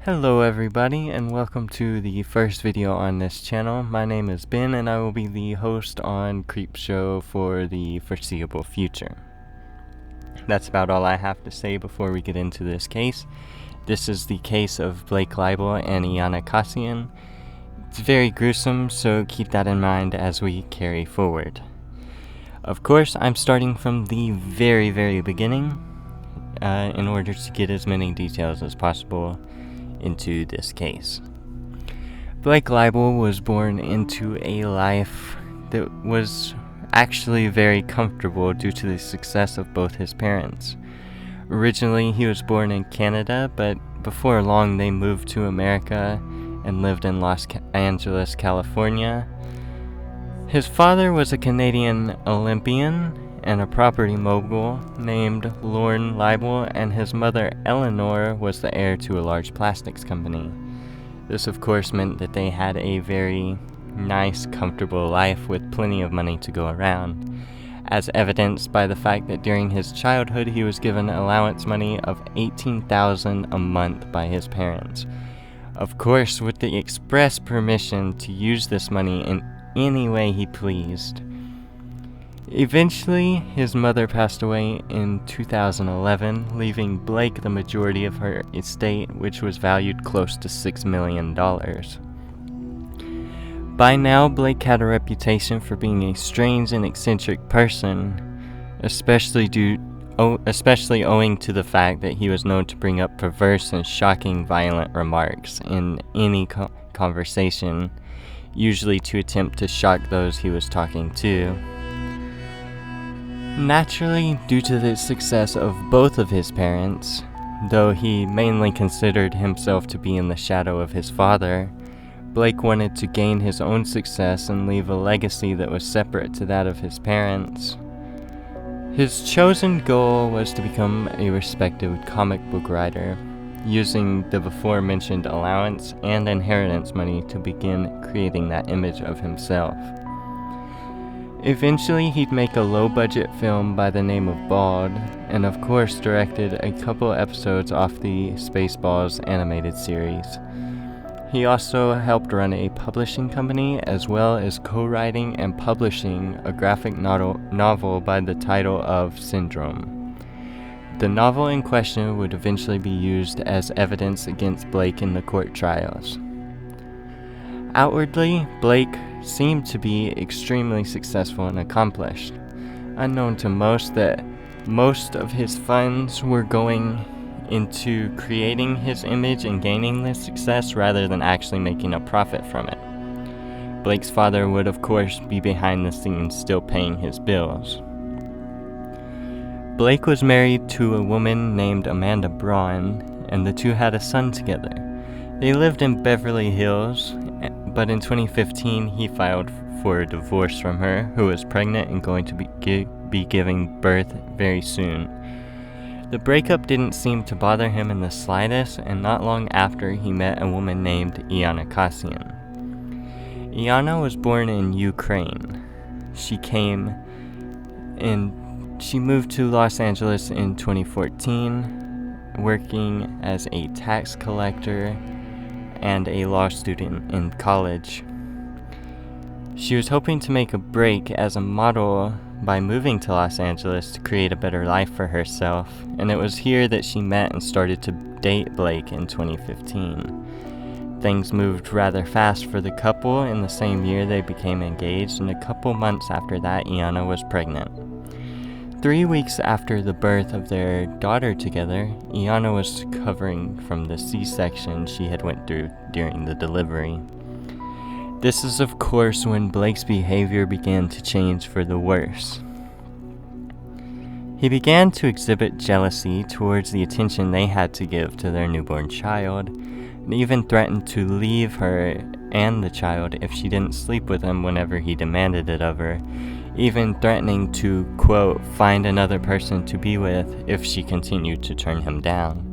Hello everybody, and welcome to the first video on this channel. My name is Ben, and I will be the host on Creepshow for the foreseeable future. That's about all I have to say before we get into this case. This is the case of Blake Leibel and Iana Kasian. It's very gruesome, so keep that in mind as we carry forward. Of course, I'm starting from the very beginning in order to get as many details as possible into this case. Blake Leibel was born into a life that was actually very comfortable due to the success of both his parents. Originally, he was born in Canada, but before long they moved to America and lived in Los Angeles, California. His father was a Canadian Olympian and a property mogul named Lorne Leibel, and his mother Eleanor was the heir to a large plastics company. This of course meant that they had a very nice, comfortable life with plenty of money to go around, as evidenced by the fact that during his childhood he was given allowance money of $18,000 a month by his parents. Of course, with the express permission to use this money in any way he pleased. Eventually, his mother passed away in 2011, leaving Blake the majority of her estate, which was valued close to $6 million. By now, Blake had a reputation for being a strange and eccentric person, especially owing to the fact that he was known to bring up perverse and shocking violent remarks in any conversation, usually to attempt to shock those he was talking to. Naturally, due to the success of both of his parents, though he mainly considered himself to be in the shadow of his father, Blake wanted to gain his own success and leave a legacy that was separate to that of his parents. His chosen goal was to become a respected comic book writer, using the before-mentioned allowance and inheritance money to begin creating that image of himself. Eventually, he'd make a low-budget film by the name of Bald, and of course directed a couple episodes off the Spaceballs animated series. He also helped run a publishing company, as well as co-writing and publishing a graphic novel by the title of Syndrome. The novel in question would eventually be used as evidence against Blake in the court trials. Outwardly, Blake seemed to be extremely successful and accomplished. Unknown to most that most of his funds were going into creating his image and gaining this success rather than actually making a profit from it. Blake's father would of course be behind the scenes still paying his bills. Blake was married to a woman named Amanda Braun, and the two had a son together. They lived in Beverly Hills, but in 2015 he filed for a divorce from her, who was pregnant and going to be giving birth very soon. The breakup didn't seem to bother him in the slightest, and not long after he met a woman named Iana Kasian. Iana was born in Ukraine. She moved to Los Angeles in 2014, working as a tax collector and a law student in college. She was hoping to make a break as a model by moving to Los Angeles to create a better life for herself, and it was here that she met and started to date Blake in 2015. Things moved rather fast for the couple. In the same year they became engaged, and a couple months after that Iana was pregnant. 3 weeks after the birth of their daughter together, Iana was recovering from the C-section she had went through during the delivery. This is of course when Blake's behavior began to change for the worse. He began to exhibit jealousy towards the attention they had to give to their newborn child, and even threatened to leave her and the child if she didn't sleep with him whenever he demanded it of her, even threatening to, quote, find another person to be with if she continued to turn him down.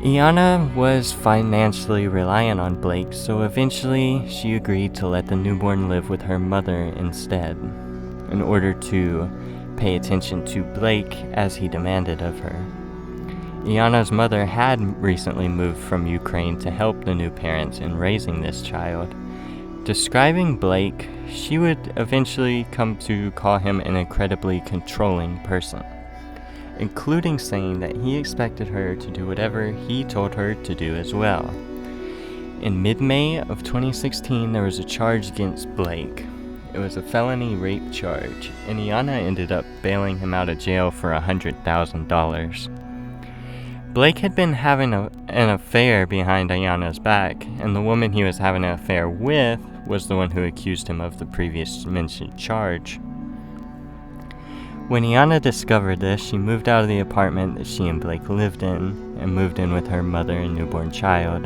Iana was financially reliant on Blake, so eventually she agreed to let the newborn live with her mother instead, in order to pay attention to Blake as he demanded of her. Iana's mother had recently moved from Ukraine to help the new parents in raising this child. Describing Blake, she would eventually come to call him an incredibly controlling person, including saying that he expected her to do whatever he told her to do as well. In mid-May of 2016, there was a charge against Blake. It was a felony rape charge, and Iana ended up bailing him out of jail for $100,000. Blake had been having an affair behind Iana's back, and the woman he was having an affair with was the one who accused him of the previous mentioned charge. When Iana discovered this, she moved out of the apartment that she and Blake lived in, and moved in with her mother and newborn child.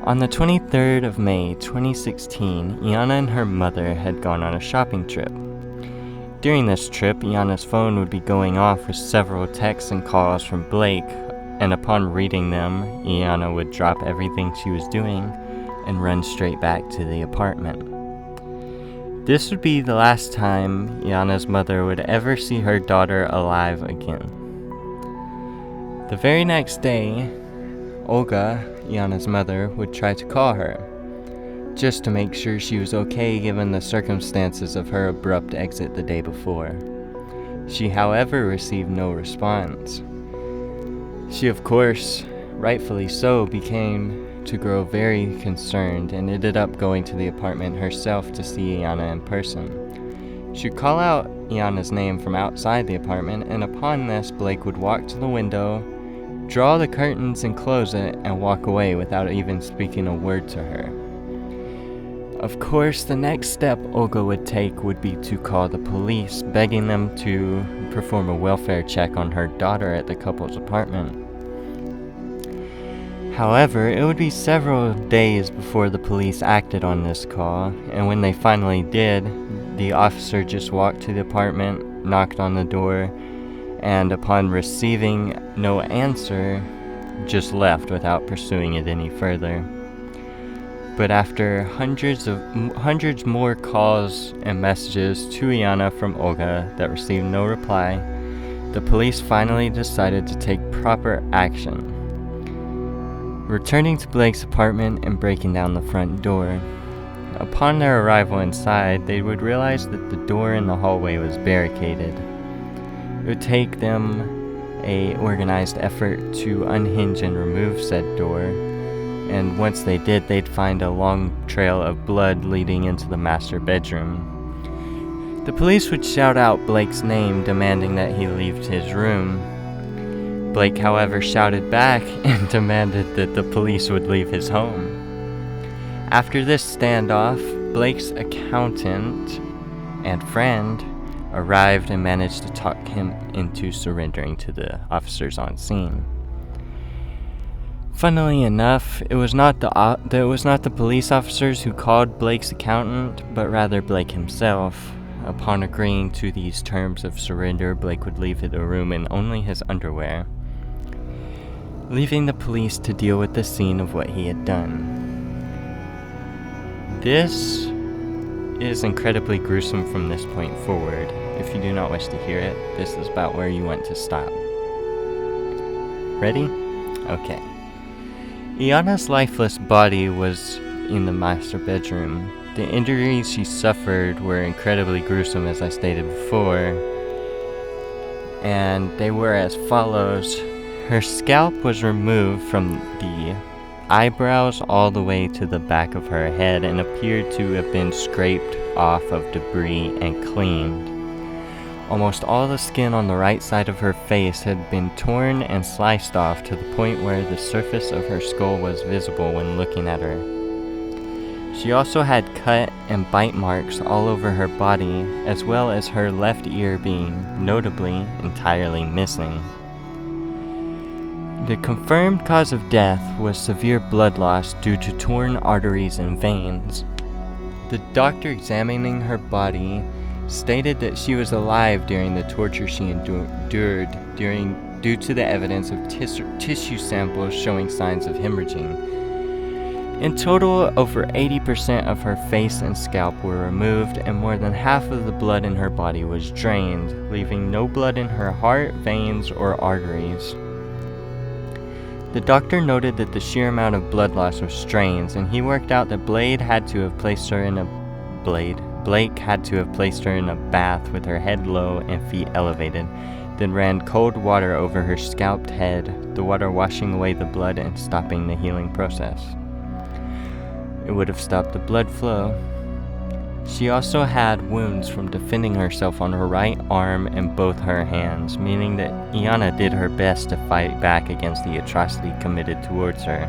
On the 23rd of May 2016, Iana and her mother had gone on a shopping trip. During this trip, Iana's phone would be going off with several texts and calls from Blake, and upon reading them, Iana would drop everything she was doing and run straight back to the apartment. This would be the last time Iana's mother would ever see her daughter alive again. The very next day, Olga, Iana's mother, would try to call her, just to make sure she was okay given the circumstances of her abrupt exit the day before. She, however, received no response. She, of course, rightfully so, began to grow very concerned and ended up going to the apartment herself to see Iana in person. She'd call out Iana's name from outside the apartment, and upon this, Blake would walk to the window, draw the curtains and close it, and walk away without even speaking a word to her. Of course, the next step Olga would take would be to call the police, begging them to perform a welfare check on her daughter at the couple's apartment. However, it would be several days before the police acted on this call, and when they finally did, the officer just walked to the apartment, knocked on the door, and upon receiving no answer, just left without pursuing it any further. But after hundreds more calls and messages to Iana from Olga that received no reply, the police finally decided to take proper action, returning to Blake's apartment and breaking down the front door. Upon their arrival inside, they would realize that the door in the hallway was barricaded. It would take them an organized effort to unhinge and remove said door, and once they did, they'd find a long trail of blood leading into the master bedroom. The police would shout out Blake's name, demanding that he leave his room. Blake, however, shouted back and demanded that the police would leave his home. After this standoff, Blake's accountant and friend arrived and managed to talk him into surrendering to the officers on scene. Funnily enough, it was not the police officers who called Blake's accountant, but rather Blake himself. Upon agreeing to these terms of surrender, Blake would leave the room in only his underwear, leaving the police to deal with the scene of what he had done. This is incredibly gruesome from this point forward. If you do not wish to hear it, this is about where you want to stop. Ready? Okay. Iana's lifeless body was in the master bedroom. The injuries she suffered were incredibly gruesome, as I stated before, and they were as follows. Her scalp was removed from the eyebrows all the way to the back of her head and appeared to have been scraped off of debris and cleaned. Almost all the skin on the right side of her face had been torn and sliced off to the point where the surface of her skull was visible when looking at her. She also had cut and bite marks all over her body, as well as her left ear being, notably, entirely missing. The confirmed cause of death was severe blood loss due to torn arteries and veins. The doctor examining her body stated that she was alive during the torture she endured due to the evidence of tissue samples showing signs of hemorrhaging. In total, over 80% of her face and scalp were removed, and more than half of the blood in her body was drained, leaving no blood in her heart, veins, or arteries. The doctor noted that the sheer amount of blood loss was strange, and he worked out that Blake had to have placed her in a bath with her head low and feet elevated, then ran cold water over her scalped head, the water washing away the blood and stopping the healing process. It would have stopped the blood flow. She also had wounds from defending herself on her right arm and both her hands, meaning that Iana did her best to fight back against the atrocity committed towards her.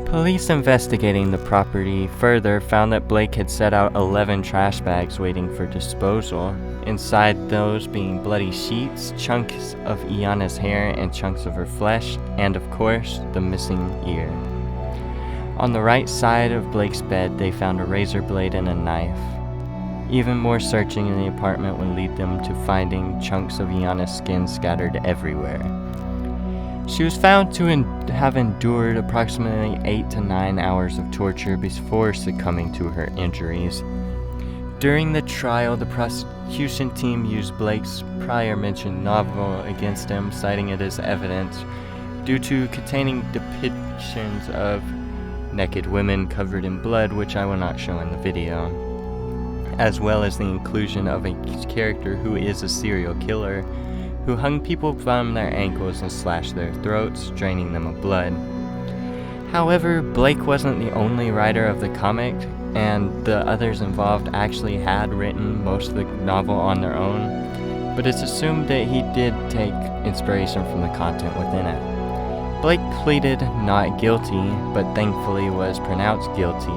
Police investigating the property further found that Blake had set out 11 trash bags waiting for disposal, inside those being bloody sheets, chunks of Iana's hair and chunks of her flesh, and of course, the missing ear. On the right side of Blake's bed, they found a razor blade and a knife. Even more searching in the apartment would lead them to finding chunks of Iana's skin scattered everywhere. She was found to have endured approximately 8 to 9 hours of torture before succumbing to her injuries. During the trial, the prosecution team used Blake's prior mentioned novel against him, citing it as evidence due to containing depictions of naked women covered in blood, which I will not show in the video, as well as the inclusion of a character who is a serial killer who hung people from their ankles and slashed their throats, draining them of blood. However, Blake wasn't the only writer of the comic, and the others involved actually had written most of the novel on their own, but it's assumed that he did take inspiration from the content within it. Blake pleaded not guilty, but thankfully was pronounced guilty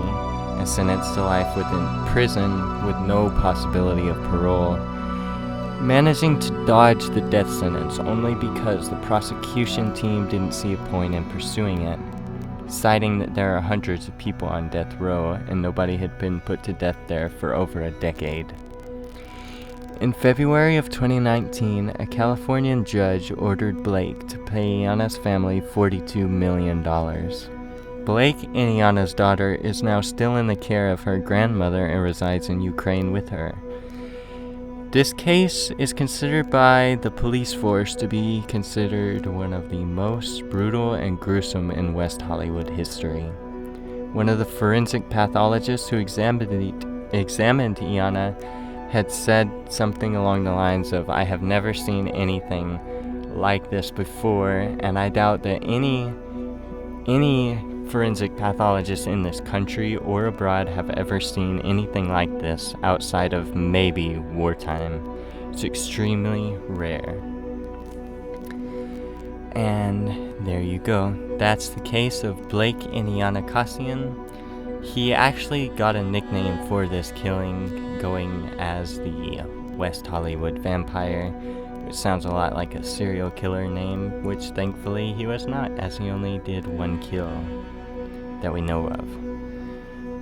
and sentenced to life within prison with no possibility of parole, managing to dodge the death sentence only because the prosecution team didn't see a point in pursuing it, citing that there are hundreds of people on death row and nobody had been put to death there for over a decade. In February of 2019, a Californian judge ordered Blake to pay Iana's family $42 million. Blake and Iana's daughter is now still in the care of her grandmother and resides in Ukraine with her. This case is considered by the police force to be considered one of the most brutal and gruesome in West Hollywood history. One of the forensic pathologists who examined Iana had said something along the lines of, "I have never seen anything like this before, and I doubt that any forensic pathologists in this country or abroad have ever seen anything like this outside of maybe wartime. It's extremely rare." And there you go. That's the case of Blake and Iana Kasian. He actually got a nickname for this killing, going as the West Hollywood Vampire, which sounds a lot like a serial killer name, which thankfully he was not, as he only did one kill that we know of.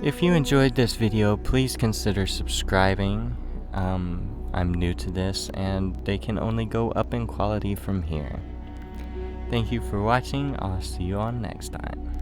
If you enjoyed this video, please consider subscribing. I'm new to this, and they can only go up in quality from here. Thank you for watching. I'll see you on next time.